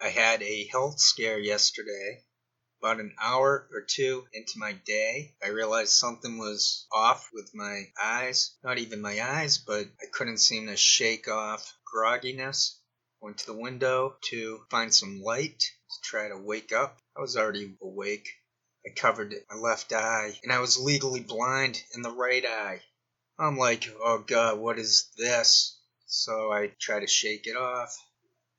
I had a health scare yesterday. About an hour or two into my day, I realized something was off with my eyes. Not even my eyes, but I couldn't seem to shake off grogginess. Went to the window to find some light to try to wake up. I was already awake. I covered my left eye, and I was legally blind in the right eye. I'm like, oh God, what is this? So I try to shake it off.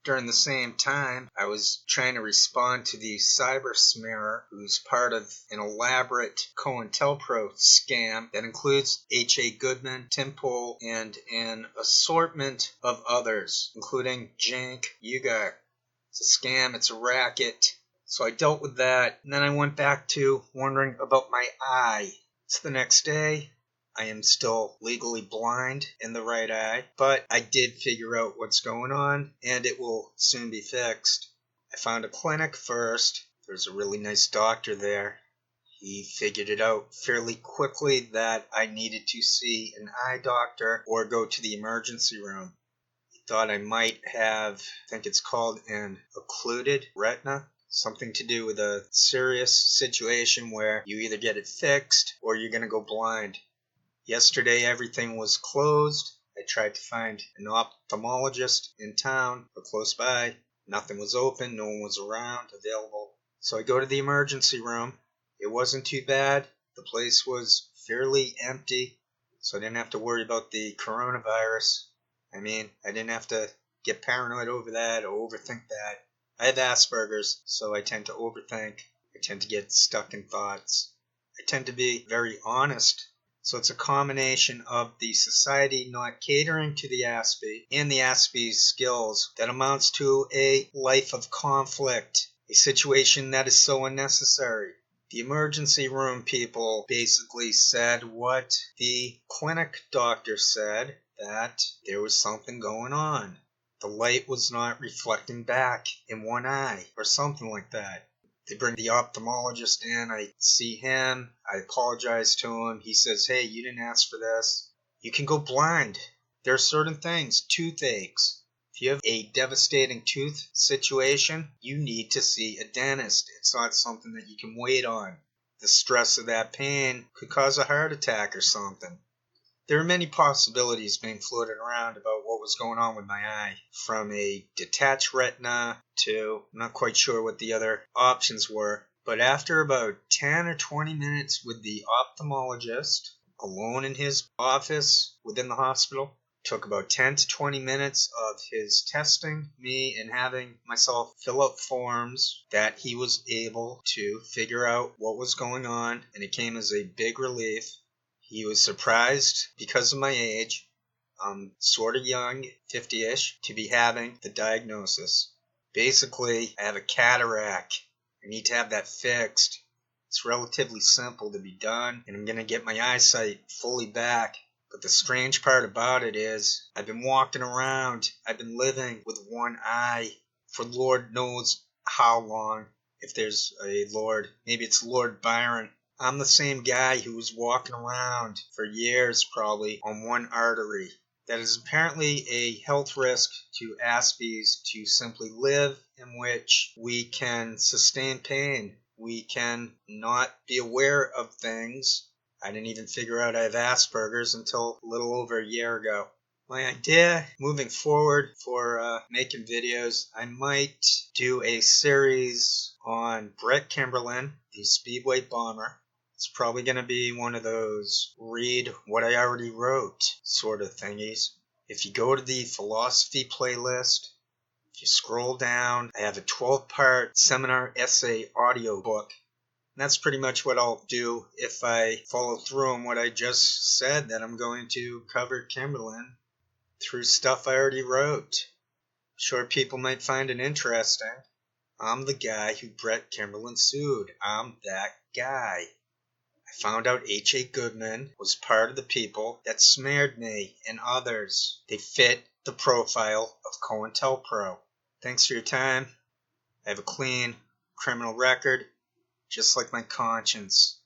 During the same time, I was trying to respond to the cyber smearer who's part of an elaborate COINTELPRO scam that includes H.A. Goodman, Tim Pool, and an assortment of others, including Jank Ugar. It's a scam, it's a racket. So I dealt with that, and then I went back to wondering about my eye. It's the next day. I am still legally blind in the right eye, but I did figure out what's going on, and it will soon be fixed. I found a clinic first. There's a really nice doctor there. He figured it out fairly quickly that I needed to see an eye doctor or go to the emergency room. He thought I might have, I think it's called an occluded retina. Something to do with a serious situation where you either get it fixed or you're going to go blind. Yesterday everything was closed. I tried to find an ophthalmologist in town or close by. Nothing was open, no one was around, available. So I go to the emergency room. It wasn't too bad. The place was fairly empty, so I didn't have to worry about the coronavirus. I didn't have to get paranoid over that or overthink that. I have Asperger's, so I tend to overthink. I tend to get stuck in thoughts. I tend to be very honest. So it's a combination of the society not catering to the Aspie and the Aspie's skills that amounts to a life of conflict, a situation that is so unnecessary. The emergency room people basically said what the clinic doctor said, that there was something going on. The light was not reflecting back in one eye or something like that. They bring the ophthalmologist in, I see him, I apologize to him. He says, hey, you didn't ask for this. You can go blind. There are certain things, toothaches. If you have a devastating tooth situation, you need to see a dentist. It's not something that you can wait on. The stress of that pain could cause a heart attack or something. There are many possibilities being floated around about what was going on with my eye, from a detached retina to I'm not quite sure what the other options were. But after about 10 or 20 minutes with the ophthalmologist, alone in his office within the hospital, took about 10 to 20 minutes of his testing me and having myself fill out forms that he was able to figure out what was going on, and it came as a big relief. He was surprised because of my age. I'm sort of young, 50-ish, to be having the diagnosis. Basically, I have a cataract. I need to have that fixed. It's relatively simple to be done, and I'm going to get my eyesight fully back. But the strange part about it is, I've been walking around, I've been living with one eye for Lord knows how long. If there's a Lord, maybe it's Lord Byron. I'm the same guy who was walking around for years probably on one artery. That is apparently a health risk to Aspies to simply live in which we can sustain pain. We can not be aware of things. I didn't even figure out I have Asperger's until a little over a year ago. My idea moving forward for making videos, I might do a series on Brett Kimberlin, the Speedway bomber. It's probably going to be one of those read what I already wrote sort of thingies. If you go to the philosophy playlist, if you scroll down, I have a 12-part seminar essay audio book. And that's pretty much what I'll do if I follow through on what I just said, that I'm going to cover Kimberlin through stuff I already wrote. I'm sure people might find it interesting. I'm the guy who Brett Kimberlin sued. I'm that guy. I found out H.A. Goodman was part of the people that smeared me and others. They fit the profile of COINTELPRO. Thanks for your time. I have a clean criminal record, just like my conscience.